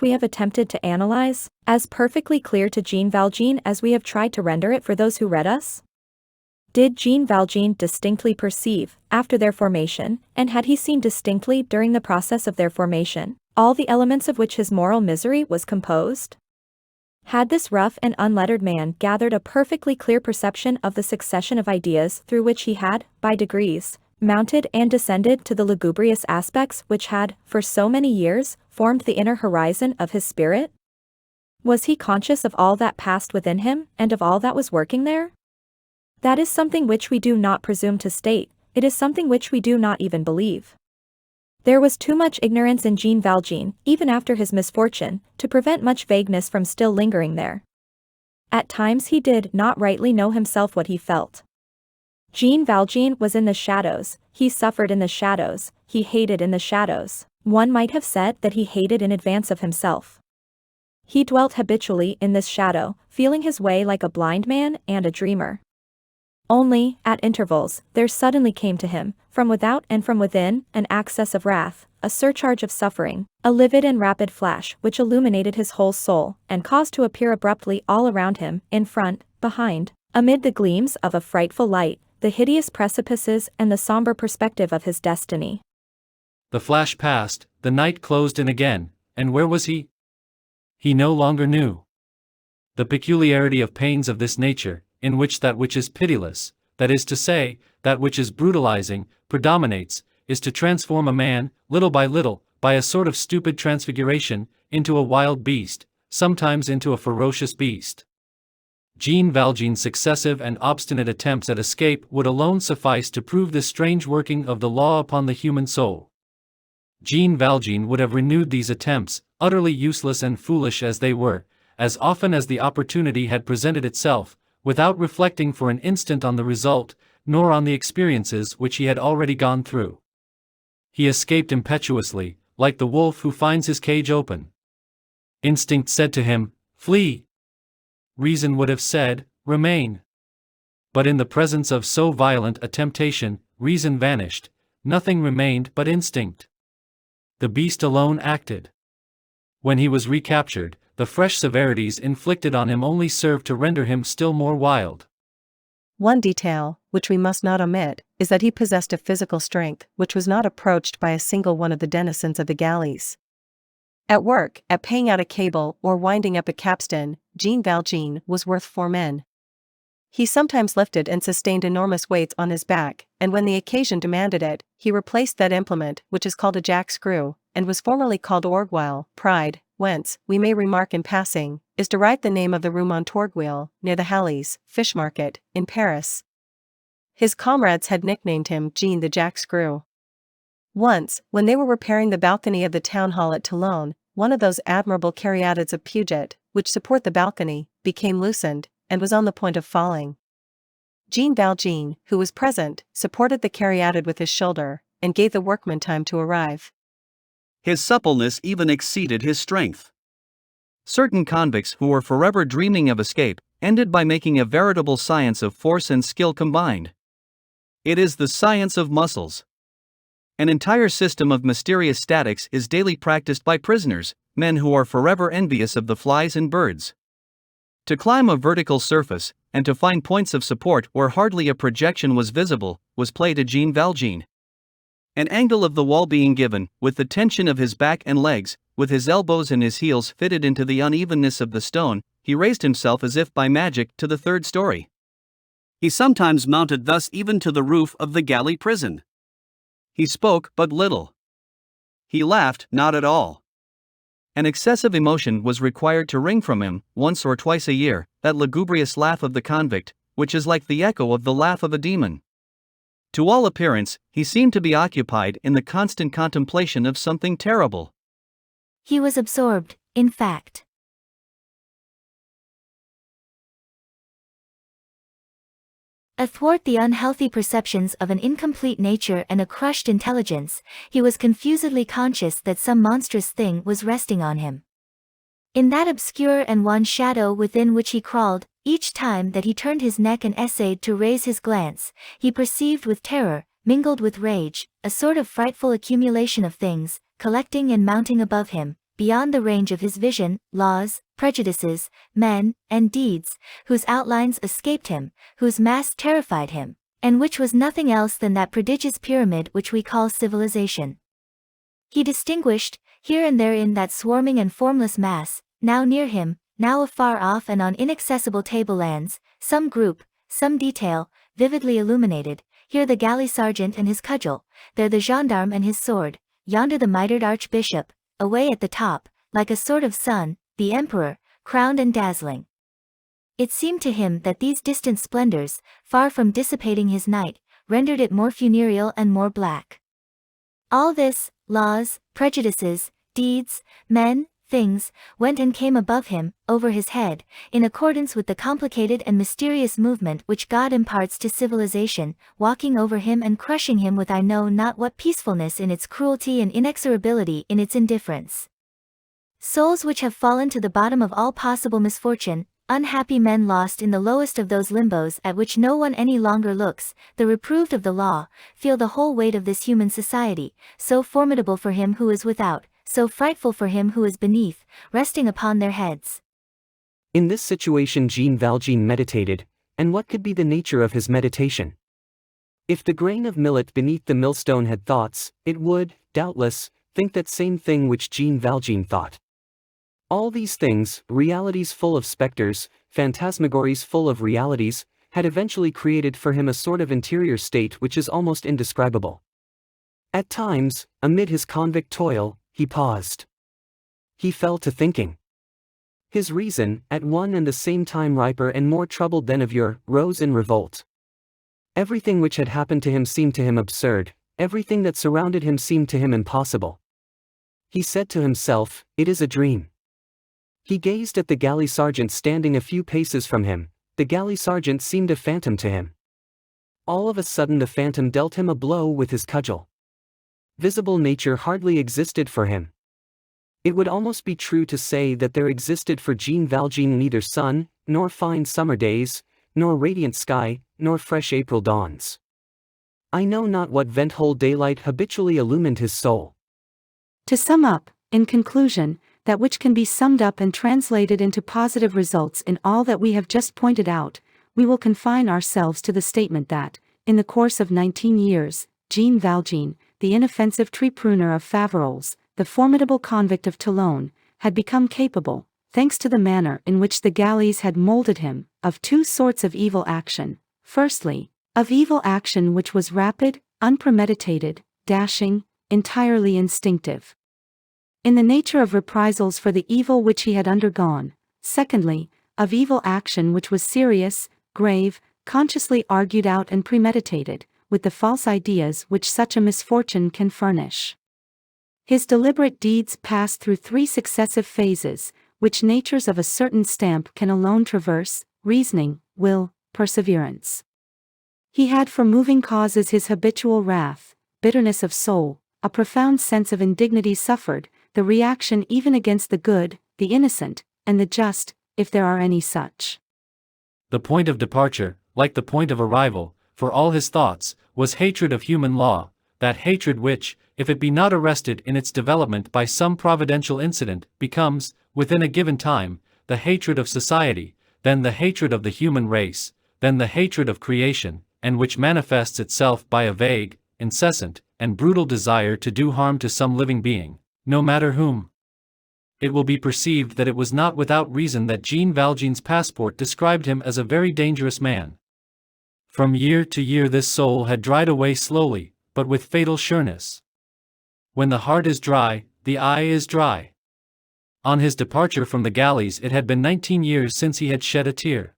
we have attempted to analyze, as perfectly clear to Jean Valjean as we have tried to render it for those who read us? Did Jean Valjean distinctly perceive, after their formation, and had he seen distinctly during the process of their formation, all the elements of which his moral misery was composed? Had this rough and unlettered man gathered a perfectly clear perception of the succession of ideas through which he had, by degrees, mounted and descended to the lugubrious aspects which had, for so many years, formed the inner horizon of his spirit? Was he conscious of all that passed within him, and of all that was working there? That is something which we do not presume to state, it is something which we do not even believe. There was too much ignorance in Jean Valjean, even after his misfortune, to prevent much vagueness from still lingering there. At times he did not rightly know himself what he felt. Jean Valjean was in the shadows, he suffered in the shadows, he hated in the shadows. One might have said that he hated in advance of himself. He dwelt habitually in this shadow, feeling his way like a blind man and a dreamer. Only, at intervals, there suddenly came to him, from without and from within, an access of wrath, a surcharge of suffering, a livid and rapid flash which illuminated his whole soul, and caused to appear abruptly all around him, in front, behind, amid the gleams of a frightful light, the hideous precipices and the somber perspective of his destiny. The flash passed, the night closed in again, and where was he? He no longer knew. The peculiarity of pains of this nature, in which that which is pitiless, that is to say, that which is brutalizing, predominates, is to transform a man, little, by a sort of stupid transfiguration, into a wild beast, sometimes into a ferocious beast. Jean Valjean's successive and obstinate attempts at escape would alone suffice to prove this strange working of the law upon the human soul. Jean Valjean would have renewed these attempts, utterly useless and foolish as they were, as often as the opportunity had presented itself, without reflecting for an instant on the result, nor on the experiences which he had already gone through. He escaped impetuously, like the wolf who finds his cage open. Instinct said to him, "Flee." Reason would have said, "Remain." But in the presence of so violent a temptation, reason vanished, nothing remained but instinct. The beast alone acted. When he was recaptured, the fresh severities inflicted on him only served to render him still more wild. One detail, which we must not omit, is that he possessed a physical strength which was not approached by a single one of the denizens of the galleys. At work, at paying out a cable or winding up a capstan, Jean Valjean was worth 4 men. He sometimes lifted and sustained enormous weights on his back, and when the occasion demanded it, he replaced that implement which is called a jack-screw, and was formerly called Orgueil, pride, whence, we may remark in passing, is derived the name of the Rue Montorgueil, near the Halles, fish market, in Paris. His comrades had nicknamed him Jean the Jack-Screw. Once, when they were repairing the balcony of the town hall at Toulon, one of those admirable caryatids of Puget, which support the balcony, became loosened, and was on the point of falling. Jean Valjean, who was present, supported the caryatid with his shoulder, and gave the workman time to arrive. His suppleness even exceeded his strength. Certain convicts who were forever dreaming of escape, ended by making a veritable science of force and skill combined. It is the science of muscles. An entire system of mysterious statics is daily practiced by prisoners, men who are forever envious of the flies and birds. To climb a vertical surface, and to find points of support where hardly a projection was visible, was play to Jean Valjean. An angle of the wall being given, with the tension of his back and legs, with his elbows and his heels fitted into the unevenness of the stone, he raised himself as if by magic to the 3rd story. He sometimes mounted thus even to the roof of the galley prison. He spoke but little. He laughed not at all. An excessive emotion was required to wring from him, once or twice a year, that lugubrious laugh of the convict, which is like the echo of the laugh of a demon. To all appearance, he seemed to be occupied in the constant contemplation of something terrible. He was absorbed, in fact. Athwart the unhealthy perceptions of an incomplete nature and a crushed intelligence, he was confusedly conscious that some monstrous thing was resting on him. In that obscure and wan shadow within which he crawled, each time that he turned his neck and essayed to raise his glance, he perceived with terror, mingled with rage, a sort of frightful accumulation of things, collecting and mounting above him, beyond the range of his vision, laws, prejudices, men, and deeds, whose outlines escaped him, whose mass terrified him, and which was nothing else than that prodigious pyramid which we call civilization. He distinguished, here and there in that swarming and formless mass, now near him, now afar off and on inaccessible tablelands, some group, some detail, vividly illuminated, here the galley sergeant and his cudgel, there the gendarme and his sword, yonder the mitred archbishop, away at the top, like a sort of sun, the emperor, crowned and dazzling. It seemed to him that these distant splendors, far from dissipating his night, rendered it more funereal and more black. All this, laws, prejudices, deeds, men, things, went and came above him, over his head, in accordance with the complicated and mysterious movement which God imparts to civilization, walking over him and crushing him with I know not what peacefulness in its cruelty and inexorability in its indifference. Souls which have fallen to the bottom of all possible misfortune, unhappy men lost in the lowest of those limbos at which no one any longer looks, the reproved of the law, feel the whole weight of this human society, so formidable for him who is without, so frightful for him who is beneath, resting upon their heads. In this situation Jean Valjean meditated, and what could be the nature of his meditation? If the grain of millet beneath the millstone had thoughts, it would, doubtless, think that same thing which Jean Valjean thought. All these things, realities full of specters, phantasmagories full of realities, had eventually created for him a sort of interior state which is almost indescribable. At times, amid his convict toil, he paused. He fell to thinking. His reason, at one and the same time riper and more troubled than of yore, rose in revolt. Everything which had happened to him seemed to him absurd, everything that surrounded him seemed to him impossible. He said to himself, "It is a dream." He gazed at the galley sergeant standing a few paces from him. The galley sergeant seemed a phantom to him. All of a sudden the phantom dealt him a blow with his cudgel. Visible nature hardly existed for him. It would almost be true to say that there existed for Jean Valjean neither sun, nor fine summer days, nor radiant sky, nor fresh April dawns. I know not what vent-hole daylight habitually illumined his soul. To sum up, in conclusion, that which can be summed up and translated into positive results in all that we have just pointed out, we will confine ourselves to the statement that, in the course of 19 years, Jean Valjean, the inoffensive tree-pruner of Faverolles, the formidable convict of Toulon, had become capable, thanks to the manner in which the galleys had moulded him, of two sorts of evil action. Firstly, of evil action which was rapid, unpremeditated, dashing, entirely instinctive, in the nature of reprisals for the evil which he had undergone. Secondly, of evil action which was serious, grave, consciously argued out and premeditated, with the false ideas which such a misfortune can furnish. His deliberate deeds passed through three successive phases, which natures of a certain stamp can alone traverse: reasoning, will, perseverance. He had for moving causes his habitual wrath, bitterness of soul, a profound sense of indignity suffered, the reaction even against the good, the innocent, and the just, if there are any such. The point of departure, like the point of arrival, for all his thoughts, was hatred of human law, that hatred which, if it be not arrested in its development by some providential incident, becomes, within a given time, the hatred of society, then the hatred of the human race, then the hatred of creation, and which manifests itself by a vague, incessant, and brutal desire to do harm to some living being, no matter whom. It will be perceived that it was not without reason that Jean Valjean's passport described him as a very dangerous man. From year to year this soul had dried away slowly, but with fatal sureness. When the heart is dry, the eye is dry. On his departure from the galleys it had been 19 years since he had shed a tear.